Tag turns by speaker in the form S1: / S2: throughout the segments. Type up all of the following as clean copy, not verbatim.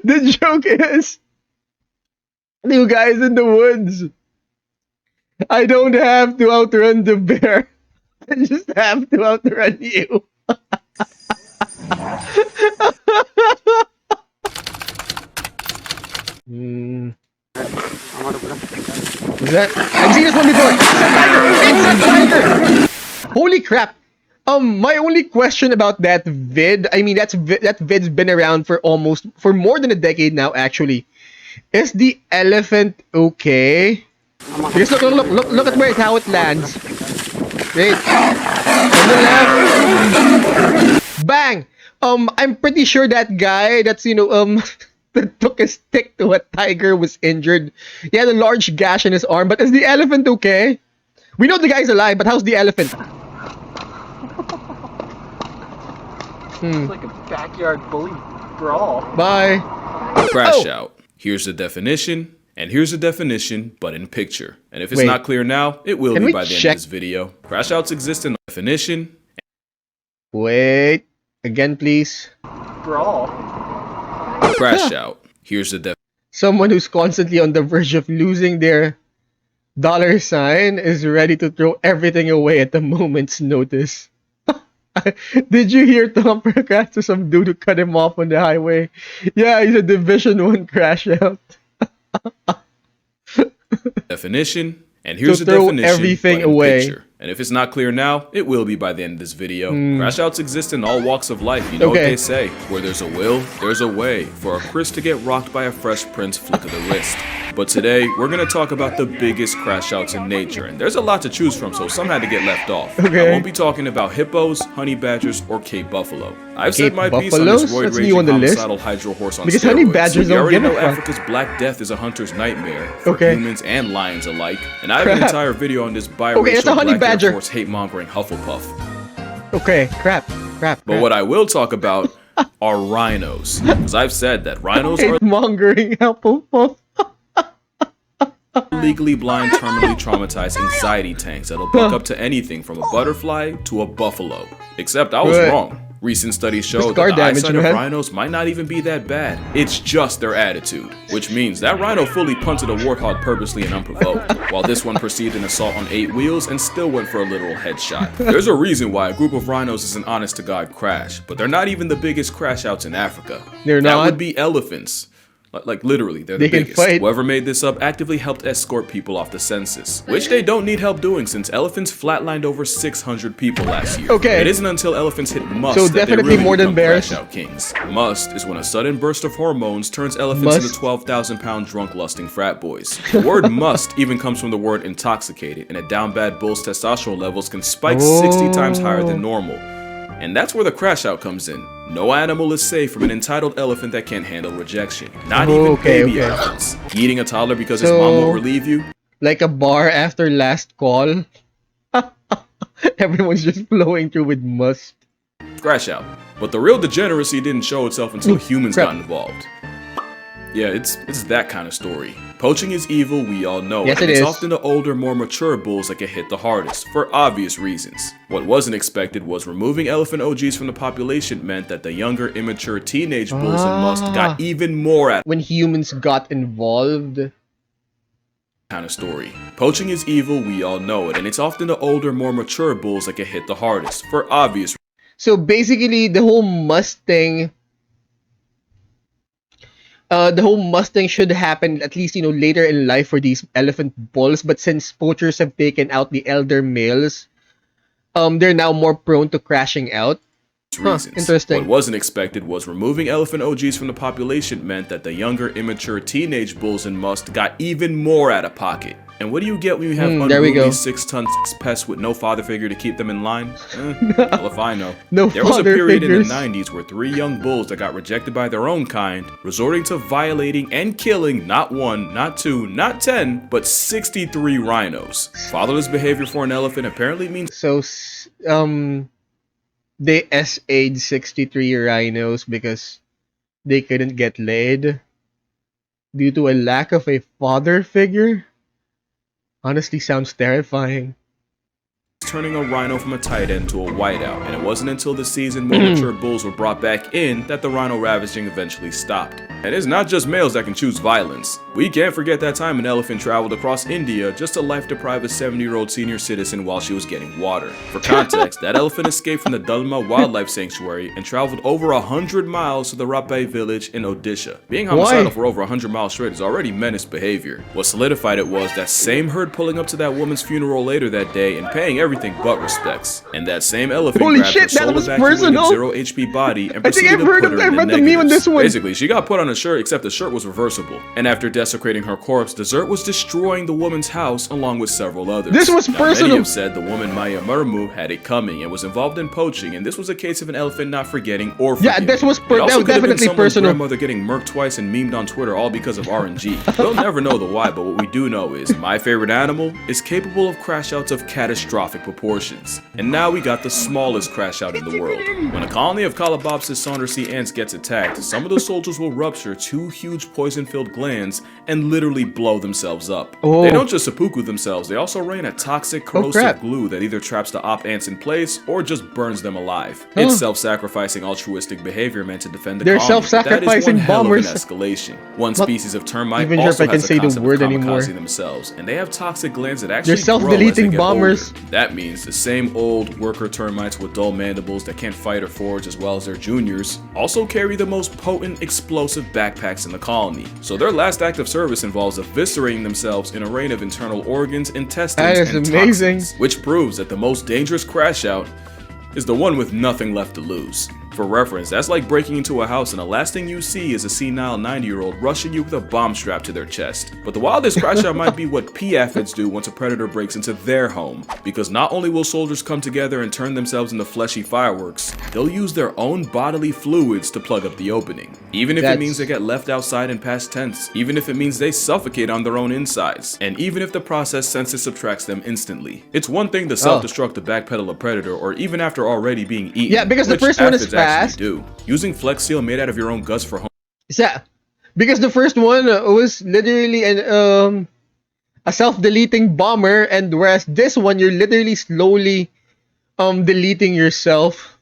S1: The joke is, you guys in the woods, I don't have to outrun the bear. I just have to outrun you. Hmm. Is that? I've seen this one before. It's a tiger. It's a tiger. Holy crap. My only question about that vid, I mean, that vid's been around for more than a decade now, actually. Is the elephant okay? Because look at how it lands. Wait. On the left. Bang! I'm pretty sure that guy that's, that took a stick to a tiger was injured. He had a large gash in his arm, but is the elephant okay? We know the guy's alive, but how's the elephant?
S2: It's like a backyard bully brawl.
S1: Bye.
S3: Crash out. Here's the definition, and here's the definition, but in picture. And if it's not clear now, it will be by the end of this video. Crash outs exist in the definition.
S1: Wait. Again, please.
S2: Brawl.
S3: Crash out. Here's the definition.
S1: Someone who's constantly on the verge of losing their $sign is ready to throw everything away at the moment's notice. Did you hear Tom crash to some dude who cut him off on the highway? Yeah, he's a Division 1 crash out.
S3: Definition, and here's the definition,
S1: everything
S3: but in
S1: away.
S3: picture. And if it's not clear now, it will be by the end of this video. Crash outs exist in all walks of life. You know what they say. Where there's a will, there's a way. For a Chris to get rocked by a Fresh Prince flick of the wrist. But today, we're going to talk about the biggest crash outs in nature. And there's a lot to choose from, so some had to get left off. I won't be talking about hippos, honey badgers, or Cape buffalo. I've said my piece on this roid-raging homicidal hydro horse on
S1: because
S3: steroids.
S1: honey badgers
S3: We
S1: don't
S3: already
S1: give a
S3: know
S1: fuck.
S3: Africa's black death is a hunter's nightmare for humans and lions alike. And I have an entire video on this biracial black Air Force hate-mongering Hufflepuff.
S1: Okay, crap.
S3: But what I will talk about are rhinos. Because I've said that rhinos are
S1: Hate-mongering Hufflepuff.
S3: legally blind, terminally traumatized anxiety tanks that'll buck up to anything from a butterfly to a buffalo. Except I was wrong. Recent studies show that the eyesight of rhinos might not even be that bad. It's just their attitude. Which means that rhino fully punted a warthog purposely and unprovoked, while this one perceived an assault on 8 wheels and still went for a literal headshot. There's a reason why a group of rhinos is an honest-to-God crash, but they're not even the biggest crash outs in Africa. That would be elephants. Like literally, they're the biggest. Whoever made this up actively helped escort people off the census, which they don't need help doing since elephants flatlined over 600 people last year. It isn't until elephants hit must
S1: so
S3: that
S1: definitely
S3: they really
S1: more than bears.
S3: crash out kings. Must is when a sudden burst of hormones turns elephants into 12,000-pound drunk lusting frat boys. The word must even comes from the word intoxicated, and a down bad bull's testosterone levels can spike 60 times higher than normal. And that's where the crash out comes in. No animal is safe from an entitled elephant that can't handle rejection. Not even baby elephants. Eating a toddler because his mom won't relieve you?
S1: Like a bar after last call. Everyone's just flowing through with must.
S3: Crash out. But the real degeneracy didn't show itself until humans got involved. Yeah, it's that kind of story. Poaching is evil, we all know.
S1: Yes,
S3: and
S1: it
S3: it's
S1: is.
S3: often the older, more mature bulls that get hit the hardest, for obvious reasons. What wasn't expected was removing elephant OGs from the population meant that the younger, immature teenage bulls and must got even more at
S1: when humans got involved.
S3: Kind of story. Poaching is evil, we all know it, and it's often the older, more mature bulls that get hit the hardest, for obvious reasons.
S1: So basically, the whole must thing should happen at least, later in life for these elephant bulls. But since poachers have taken out the elder males, they're now more prone to crashing out. Interesting.
S3: What wasn't expected was removing elephant OGs from the population meant that the younger, immature teenage bulls and must got even more out of pocket. And what do you get when you have unruly 6-ton pests with no father figure to keep them in line? Well, if I know. There was a period in the 90s where 3 young bulls that got rejected by their own kind, resorting to violating and killing not 1, not 2, not 10, but 63 rhinos. Fatherless behavior for an elephant apparently means
S1: So, they SA'd 63 rhinos because they couldn't get laid due to a lack of a father figure. Honestly, sounds terrifying.
S3: turning a rhino from a tight end to a whiteout, and it wasn't until the season more mature bulls were brought back in that the rhino ravaging eventually stopped. And it's not just males that can choose violence. We can't forget that time an elephant traveled across India just to life-deprive a 70-year-old senior citizen while she was getting water. For context, that elephant escaped from the Dalma Wildlife Sanctuary and traveled over 100 miles to the Rapai village in Odisha. Being homicidal for over 100 miles straight is already menace behavior. What solidified it was that same herd pulling up to that woman's funeral later that day and paying everything but respects. And that same elephant grabbed her soul evacuated 0 HP body and proceeded to put her in the negatives. Basically, she got put on a shirt, except the shirt was reversible. And after desecrating her corpse, Dessert was destroying the woman's house along with several others.
S1: This was personal.
S3: Many have said the woman Maya Murmu had it coming and was involved in poaching, and this was a case of an elephant not forgetting or forgiving.
S1: Yeah, this was definitely personal.
S3: Grandmother getting murked twice and memed on Twitter all because of RNG. We'll never know the why, but what we do know is my favorite animal is capable of crash outs of catastrophic proportions. And now we got the smallest crash out in the world. When a colony of Calabopsis saundersea ants gets attacked, some of the soldiers will rupture two huge poison-filled glands and literally blow themselves up. Oh. They don't just seppuku themselves, they also rain a toxic corrosive glue that either traps the op ants in place or just burns them alive. It's self-sacrificing altruistic behavior meant to defend the colony. They're self-sacrificing bombers. That is one hell of an escalation. One species of termite also has a concept of kamikaze themselves, and they have toxic glands that actually
S1: self-deleting bombers.
S3: Older. That means the same old worker termites with dull mandibles that can't fight or forage as well as their juniors also carry the most potent explosive backpacks in the colony. So their last act of service involves eviscerating themselves in a rain of internal organs, intestines, and toxins, which proves that the most dangerous crash out is the one with nothing left to lose. For reference, that's like breaking into a house and the last thing you see is a senile 90-year-old rushing you with a bomb strapped to their chest. But the wildest crash out might be what pea-aphids do once a predator breaks into their home. Because not only will soldiers come together and turn themselves into fleshy fireworks, they'll use their own bodily fluids to plug up the opening. Even if it means they get left outside in past tense, even if it means they suffocate on their own insides, and even if the process senses subtracts them instantly. It's one thing to self-destruct to backpedal a predator or even after already being eaten.
S1: Yeah, because the first one is fast.
S3: Do. Using Flex Seal made out of your own guts for home.
S1: Yeah, because the first one was literally a self-deleting bomber, and whereas this one you're literally slowly deleting yourself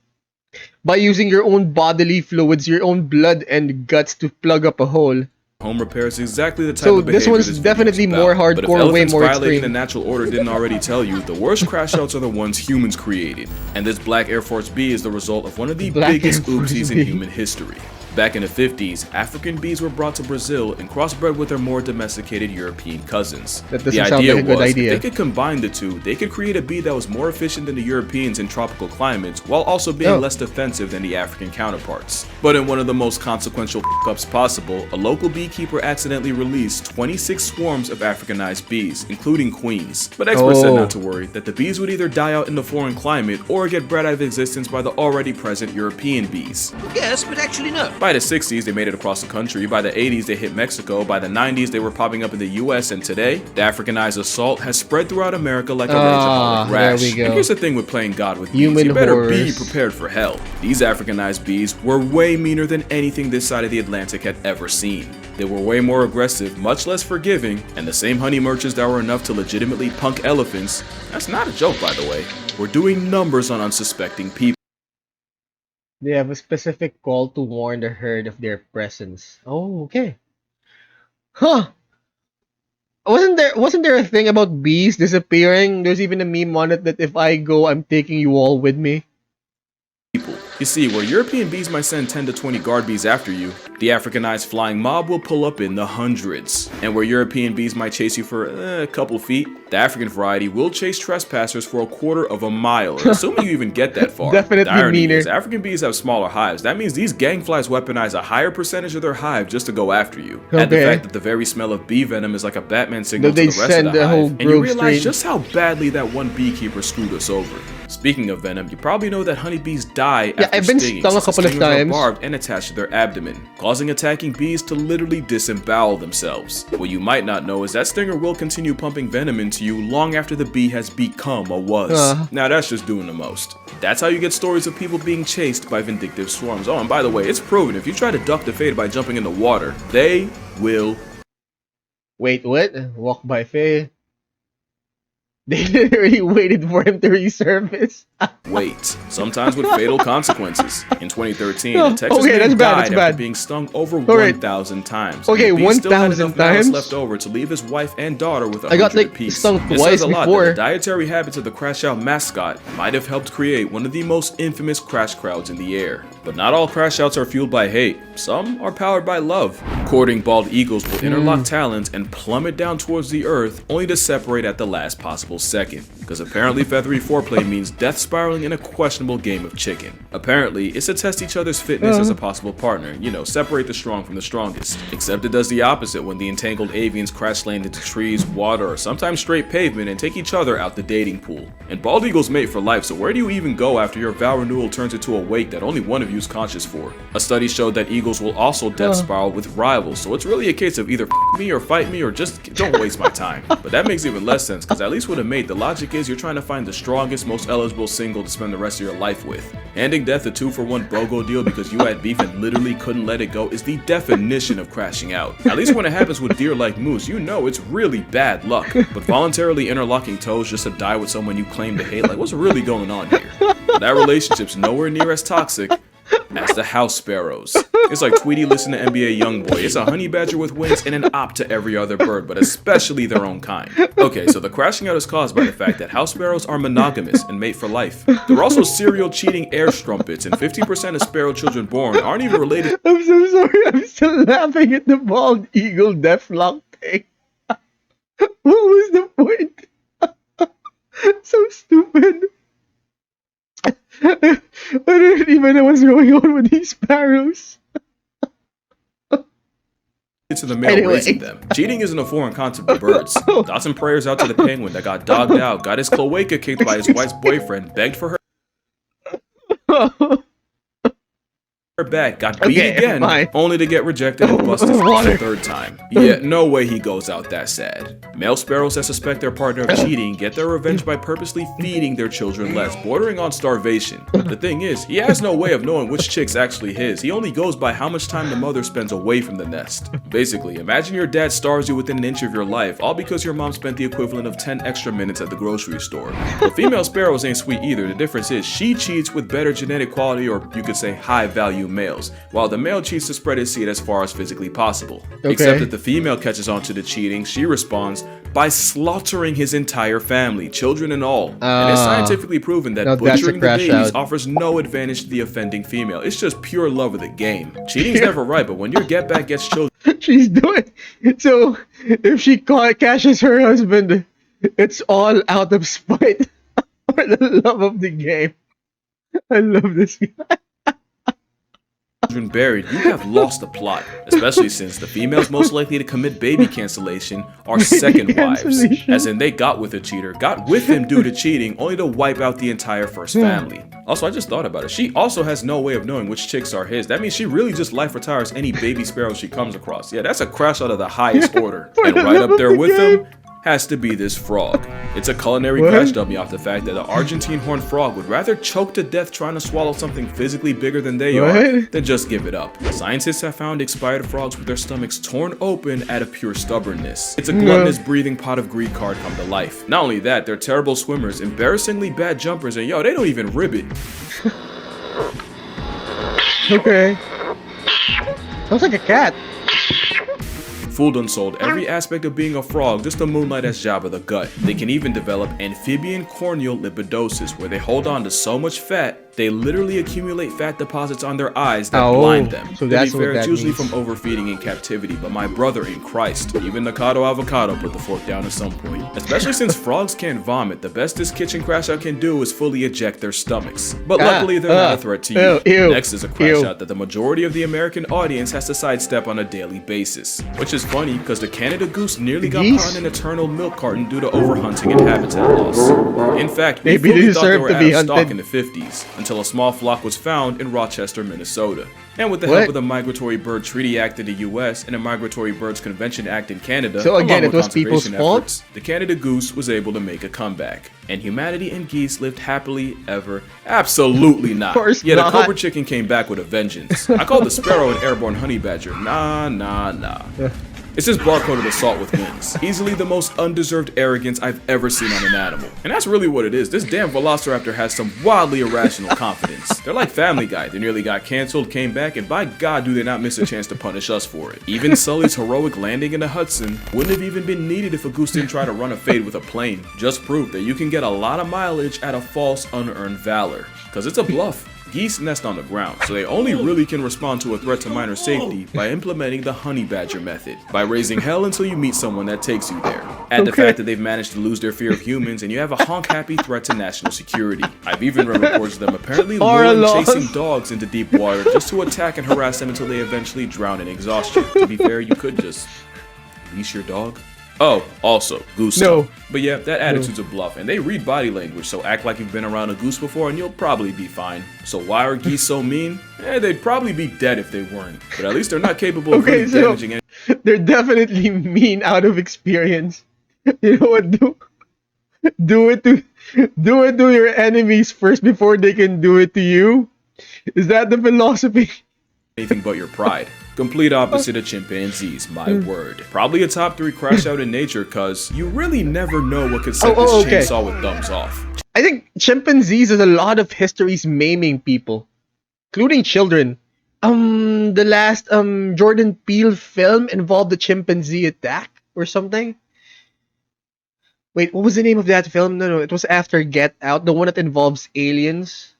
S1: by using your own bodily fluids, your own blood and guts to plug up a hole.
S3: Home repair is exactly the type of behavior
S1: this one's definitely more hardcore, way more
S3: violating
S1: extreme.
S3: the natural order didn't already tell you, the worst crash outs are the ones humans created. And this Black Air Force B is the result of one of the biggest oopsies in human history. Back in the 50s, African bees were brought to Brazil and crossbred with their more domesticated European cousins. The idea was, if they could combine the two, they could create a bee that was more efficient than the Europeans in tropical climates, while also being less defensive than the African counterparts. But in one of the most consequential f***ups possible, a local beekeeper accidentally released 26 swarms of Africanized bees, including queens. But experts said not to worry, that the bees would either die out in the foreign climate or get bred out of existence by the already present European bees.
S4: Yes, but actually no.
S3: By the 60s, they made it across the country. By the 80s, they hit Mexico. By the 90s, they were popping up in the US. And today, the Africanized assault has spread throughout America like a rageaholic rash. And here's the thing with playing God with bees. You better be prepared for hell. These Africanized bees were way meaner than anything this side of the Atlantic had ever seen. They were way more aggressive, much less forgiving, and the same honey merchants that were enough to legitimately punk elephants, that's not a joke by the way, were doing numbers on unsuspecting people.
S1: They have a specific call to warn the herd of their presence. Oh, okay. Huh. Wasn't there a thing about bees disappearing? There's even a meme on it that if I go, I'm taking you all with me.
S3: You see, where European bees might send 10 to 20 guard bees after you, the Africanized flying mob will pull up in the hundreds. And where European bees might chase you for a couple feet, the African variety will chase trespassers for a quarter of a mile, assuming you even get that far.
S1: Definitely
S3: the irony
S1: meaner.
S3: Is African bees have smaller hives. That means these gangflies weaponize a higher percentage of their hive just to go after you. Add the fact that the very smell of bee venom is like a Batman signal to the rest of the hive, and you realize just how badly that one beekeeper screwed us over. Speaking of venom, you probably know that honeybees die after
S1: I've been
S3: stinging,
S1: stung a couple of times,
S3: barbed and attached to their abdomen, causing attacking bees to literally disembowel themselves. What you might not know is that stinger will continue pumping venom into you long after the bee has become a was. Now that's just doing the most. That's how you get stories of people being chased by vindictive swarms. Oh, and by the way, it's proven if you try to duck the fate by jumping in the water, they will.
S1: Wait, what? Walk by faith. They literally waited for him to resurface.
S3: Wait, sometimes with fatal consequences. In 2013, a Texas
S1: Okay, that's
S3: man
S1: bad,
S3: died
S1: that's
S3: after
S1: bad.
S3: being stung over
S1: Alright.
S3: 1,000 times.
S1: Okay,
S3: And the beast still had
S1: 1,000
S3: enough malice
S1: times?
S3: left over to leave his wife and daughter with 100
S1: I got, like,
S3: apiece.
S1: stung
S3: It
S1: twice
S3: says a lot
S1: before.
S3: that the dietary habits of the Crash Out mascot might have helped create one of the most infamous crash crowds in the air. But not all crash outs are fueled by hate. Some are powered by love. Courting bald eagles will interlock talons and plummet down towards the earth, only to separate at the last possible second. Because apparently feathery foreplay means death spiraling in a questionable game of chicken. Apparently, it's to test each other's fitness as a possible partner, you know, separate the strong from the strongest. Except it does the opposite when the entangled avians crash land into trees, water, or sometimes straight pavement and take each other out the dating pool. And bald eagles mate for life, so where do you even go after your vow renewal turns into a wake that only one of you is conscious for? A study showed that eagles will also death spiral with rivals, so it's really a case of either f me or fight me or just don't waste my time. But that makes even less sense, because at least with a mate, the logic is you're trying to find the strongest, most eligible single to spend the rest of your life with. Handing death a 2-for-1 BOGO deal because you had beef and literally couldn't let it go is the definition of crashing out. At least when it happens with deer like moose, you know it's really bad luck. But voluntarily interlocking toes just to die with someone you claim to hate, like what's really going on here? That relationship's nowhere near as toxic as the house sparrows. It's like Tweety listening to NBA Youngboy. It's a honey badger with wings and an op to every other bird, but especially their own kind. Okay, so the crashing out is caused by the fact that house sparrows are monogamous and mate for life. They're also serial cheating air strumpets, and 50% of sparrow children born aren't even related.
S1: I'm so sorry. I'm still laughing at the bald eagle deathlock thing. What was the point? So stupid. I don't even know what's going on with these sparrows.
S3: To the male raising them. Cheating isn't a foreign concept to birds. Thoughts and prayers out to the penguin that got dogged out, got his cloaca kicked by his wife's boyfriend, begged for her back, got beat again, only to get rejected and busted for the third time. Yet no way he goes out that sad. Male sparrows that suspect their partner of cheating get their revenge by purposely feeding their children less, bordering on starvation. The thing is, he has no way of knowing which chick's actually his. He only goes by how much time the mother spends away from the nest. Basically, imagine your dad starves you within an inch of your life, all because your mom spent the equivalent of 10 extra minutes at the grocery store. But female sparrows ain't sweet either. The difference is she cheats with better genetic quality, or you could say high value males, while the male cheats to spread his seed as far as physically possible. Except that the female catches on to the cheating, she responds by slaughtering his entire family, children and all. And it's scientifically proven that butchering the babies offers no advantage to the offending female. It's just pure love of the game. Cheating's never right, but when your get back gets children,
S1: she's doing so. If she cashes her husband, it's all out of spite or the love of the game. I love this guy.
S3: Buried, you have lost the plot, especially since the females most likely to commit baby cancellation are second wives, as in they got with a cheater, got with him due to cheating, only to wipe out the entire first family. Also, I just thought about it. She also has no way of knowing which chicks are his. That means she really just life retires any baby sparrows she comes across. Yeah, that's a crash out of the highest order. And right up there with them has to be this frog. It's a culinary crash dummy off the fact that the Argentine horned frog would rather choke to death trying to swallow something physically bigger than they are than just give it up. Scientists have found expired frogs with their stomachs torn open out of pure stubbornness. It's a gluttonous breathing pot of greed card come to life. Not only that, they're terrible swimmers, embarrassingly bad jumpers, and yo, they don't even rib it.
S1: Okay. Sounds like a cat.
S3: Fool done sold every aspect of being a frog just to moonlight as Jabba the Gut. They can even develop amphibian corneal lipidosis, where they hold on to so much fat they literally accumulate fat deposits on their eyes that blind them.
S1: So
S3: to be fair, it's usually from overfeeding in captivity, but my brother in Christ, even Nakado Avocado put the fork down at some point. Especially since frogs can't vomit, the best this kitchen crash out can do is fully eject their stomachs. But luckily they're not a threat to you. Next is a crash out that the majority of the American audience has to sidestep on a daily basis. Which is funny, because the Canada goose nearly got caught in an eternal milk carton due to overhunting and habitat loss. In fact, we fully thought they were out of stock in the 50s, until a small flock was found in Rochester, Minnesota. And with the help of the Migratory Bird Treaty Act in the US and the Migratory Birds Convention Act in Canada,
S1: so again,
S3: along with
S1: it was people's fault.
S3: The Canada goose was able to make a comeback. And humanity and geese lived happily ever. Absolutely not.
S1: Of course
S3: the
S1: not.
S3: Cobra Chicken came back with a vengeance. I called the sparrow an airborne honey badger. Nah. It's just barcoded assault with wings. Easily the most undeserved arrogance I've ever seen on an animal. And that's really what it is. This damn velociraptor has some wildly irrational confidence. They're like Family Guy. They nearly got canceled, came back, and by God do they not miss a chance to punish us for it. Even Sully's heroic landing in the Hudson wouldn't have even been needed if a goose didn't try to run a fade with a plane. Just proof that you can get a lot of mileage at a false unearned valor. Cause it's a bluff. Geese nest on the ground, so they only really can respond to a threat to minor safety by implementing the honey badger method, by raising hell until you meet someone that takes you there. Add the fact that they've managed to lose their fear of humans, and you have a honk-happy threat to national security. I've even read reports of them apparently luring chasing dogs into deep water just to attack and harass them until they eventually drown in exhaustion. To be fair, you could just leash your dog. Oh, also, goose. No. But yeah, that attitude's a bluff, and they read body language, so act like you've been around a goose before and you'll probably be fine. So why are geese so mean? They'd probably be dead if they weren't, but at least they're not capable of really damaging anything.
S1: They're definitely mean out of experience. You know what? Do it to your enemies first before they can do it to you. Is that the philosophy?
S3: Anything but your pride. Complete opposite of chimpanzees, my word. Probably a top 3 crash out in nature, cause you really never know what could set this chainsaw with thumbs off.
S1: I think chimpanzees has a lot of histories maiming people, including children. The last Jordan Peele film involved a chimpanzee attack or something. Wait, what was the name of that film? No, it was after Get Out, the one that involves aliens.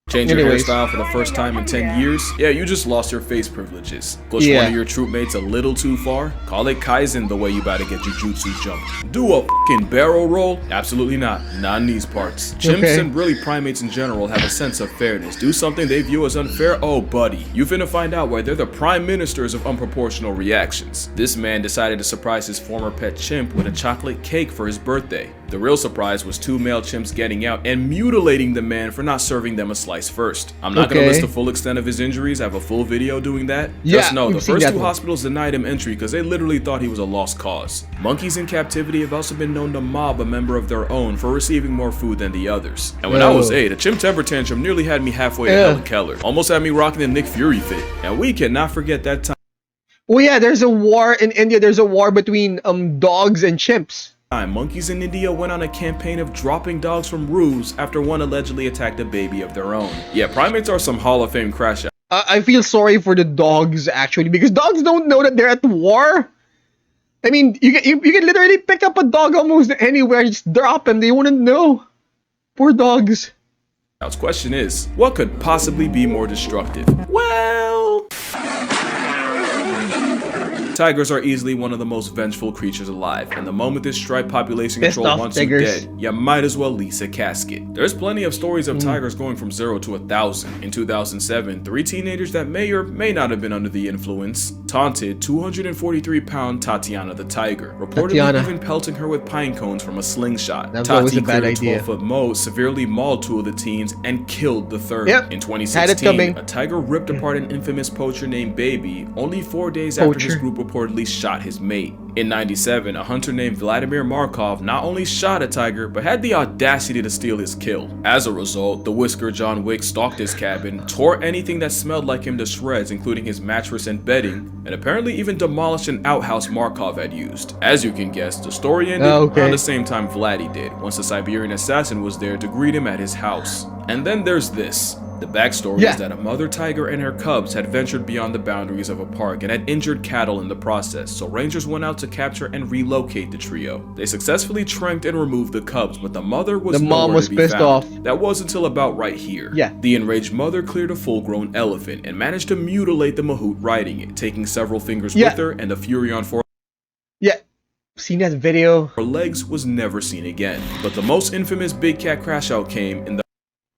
S3: Change your hairstyle for the first time in 10 years? Yeah, you just lost your face privileges. Push one of your troop mates a little too far? Call it Kaizen the way you about to get jujutsu jumped. Do a fucking barrel roll? Absolutely not. Not in these parts. Chimps and really primates in general have a sense of fairness. Do something they view as unfair? Oh buddy, you finna find out why they're the prime ministers of unproportional reactions. This man decided to surprise his former pet chimp with a chocolate cake for his birthday. The real surprise was 2 male chimps getting out and mutilating the man for not serving them a slice first. I'm not gonna list the full extent of his injuries. I have a full video doing that. Just know the first 2 hospitals denied him entry because they literally thought he was a lost cause. Monkeys in captivity have also been known to mob a member of their own for receiving more food than the others. And when I was 8, a chimp temper tantrum nearly had me halfway to Helen Keller. Almost had me rocking the Nick Fury fit. And we cannot forget that time.
S1: Oh yeah, there's a war in India. There's a war between dogs and chimps.
S3: Monkeys in India went on a campaign of dropping dogs from roofs after one allegedly attacked a baby of their own. Yeah, primates are some Hall of Fame crash outs.
S1: I feel sorry for the dogs actually, because dogs don't know that they're at war. I mean, you can literally pick up a dog almost anywhere and just drop him. They wouldn't know. Poor dogs.
S3: Now, the question is, what could possibly be more destructive? Well, tigers are easily one of the most vengeful creatures alive, and the moment this striped population control wants you dead, you might as well lease a casket. There's plenty of stories of tigers going from 0 to 1,000. In 2007, 3 teenagers that may or may not have been under the influence taunted 243-pound Tatiana the tiger, reportedly even pelting her with pine cones from a slingshot. Tati cleared a 12-foot moat, severely mauled 2 of the teens, and killed the third. In 2016, a tiger ripped apart an infamous poacher named Baby only 4 days after his group reportedly shot his mate. In 97, a hunter named Vladimir Markov not only shot a tiger, but had the audacity to steal his kill. As a result, the Whisker John Wick stalked his cabin, tore anything that smelled like him to shreds, including his mattress and bedding, and apparently even demolished an outhouse Markov had used. As you can guess, the story ended around the same time Vladdy did, once the Siberian assassin was there to greet him at his house. And then there's this. The backstory is that a mother tiger and her cubs had ventured beyond the boundaries of a park and had injured cattle in the process, so rangers went out to capture and relocate the trio. They successfully tranked and removed the cubs, but the mother was nowhere to be found. That was until about right here. The enraged mother cleared a full-grown elephant and managed to mutilate the mahout riding it, taking several fingers with her, and the fury on 4
S1: seen that video.
S3: Her legs was never seen again. But the most infamous big cat crash out came in the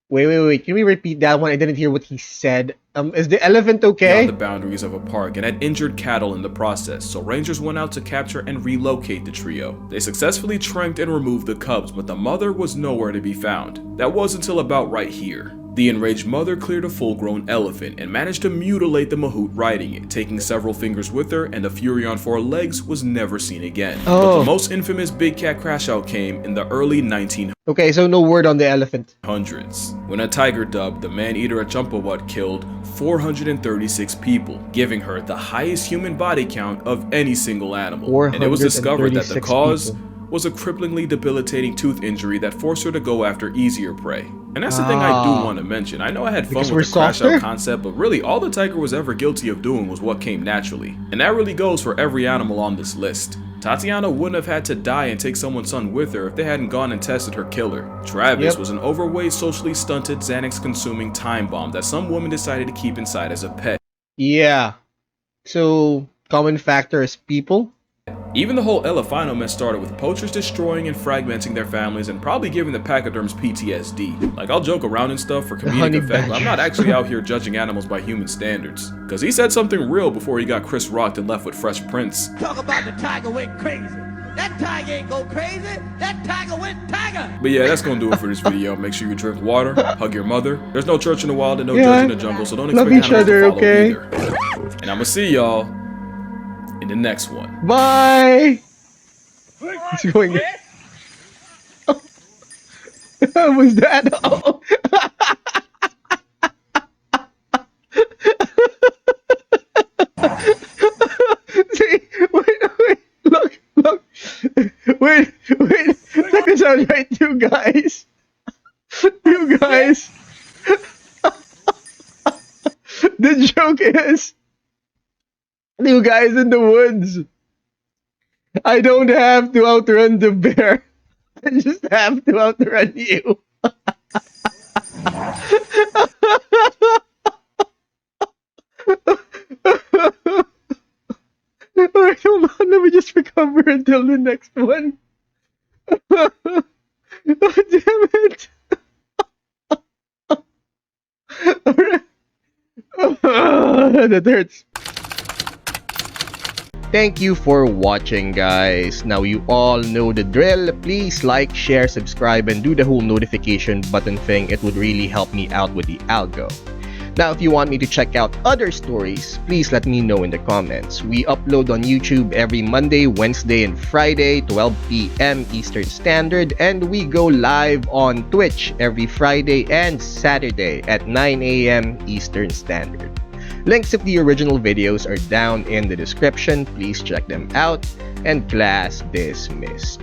S1: Wait. Can we repeat that one? I didn't hear what he said. Is the elephant okay?
S3: Beyond the boundaries of a park and had injured cattle in the process, so rangers went out to capture and relocate the trio. They successfully tranked and removed the cubs, but the mother was nowhere to be found. That was until about right here. The enraged mother cleared a full-grown elephant and managed to mutilate the mahout riding it, taking several fingers with her, and the fury on 4 legs was never seen again. But the most infamous big cat crash out came in the early 1900s.
S1: Okay, so no word on the elephant.
S3: When a tiger dubbed the man-eater at Chumpawat killed 436 people, giving her the highest human body count of any single animal. And it was discovered that the cause was a cripplingly debilitating tooth injury that forced her to go after easier prey. And that's the thing I do want to mention. I know I had fun with the crash out concept, but really all the tiger was ever guilty of doing was what came naturally. And that really goes for every animal on this list. Tatiana wouldn't have had to die and take someone's son with her if they hadn't gone and tested her killer. Travis was an overweight, socially stunted, Xanax-consuming time bomb that some woman decided to keep inside as a pet.
S1: Yeah. So, common factor is people?
S3: Even the whole Elefino mess started with poachers destroying and fragmenting their families and probably giving the pachyderms PTSD. Like, I'll joke around and stuff for comedic effect, but I'm not actually out here judging animals by human standards. Cause he said something real before he got Chris rocked and left with Fresh Prince.
S4: Talk about the tiger went crazy. That tiger ain't go crazy. That tiger went tiger.
S3: But yeah, that's gonna do it for this video. Make sure you drink water, hug your mother. There's no church in the wild and no judge in the jungle, so don't expect animals to follow either. And I'ma see y'all in the next one.
S1: Bye! It's going. Oh. Was that? Oh. See, wait, look. Wait. That could sound right, you guys. The joke is, you guys in the woods. I don't have to outrun the bear. I just have to outrun you. Alright, hold on. Let me just recover until the next one. Oh, damn it. Alright. That hurts. Thank you for watching, guys. Now you all know the drill. Please like, share, subscribe, and do the whole notification button thing. It would really help me out with the algo. Now, if you want me to check out other stories, please let me know in the comments. We upload on YouTube every Monday, Wednesday, and Friday, 12 p.m. Eastern Standard, and we go live on Twitch every Friday and Saturday at 9 a.m. Eastern Standard. Links of the original videos are down in the description. Please check them out, and class dismissed.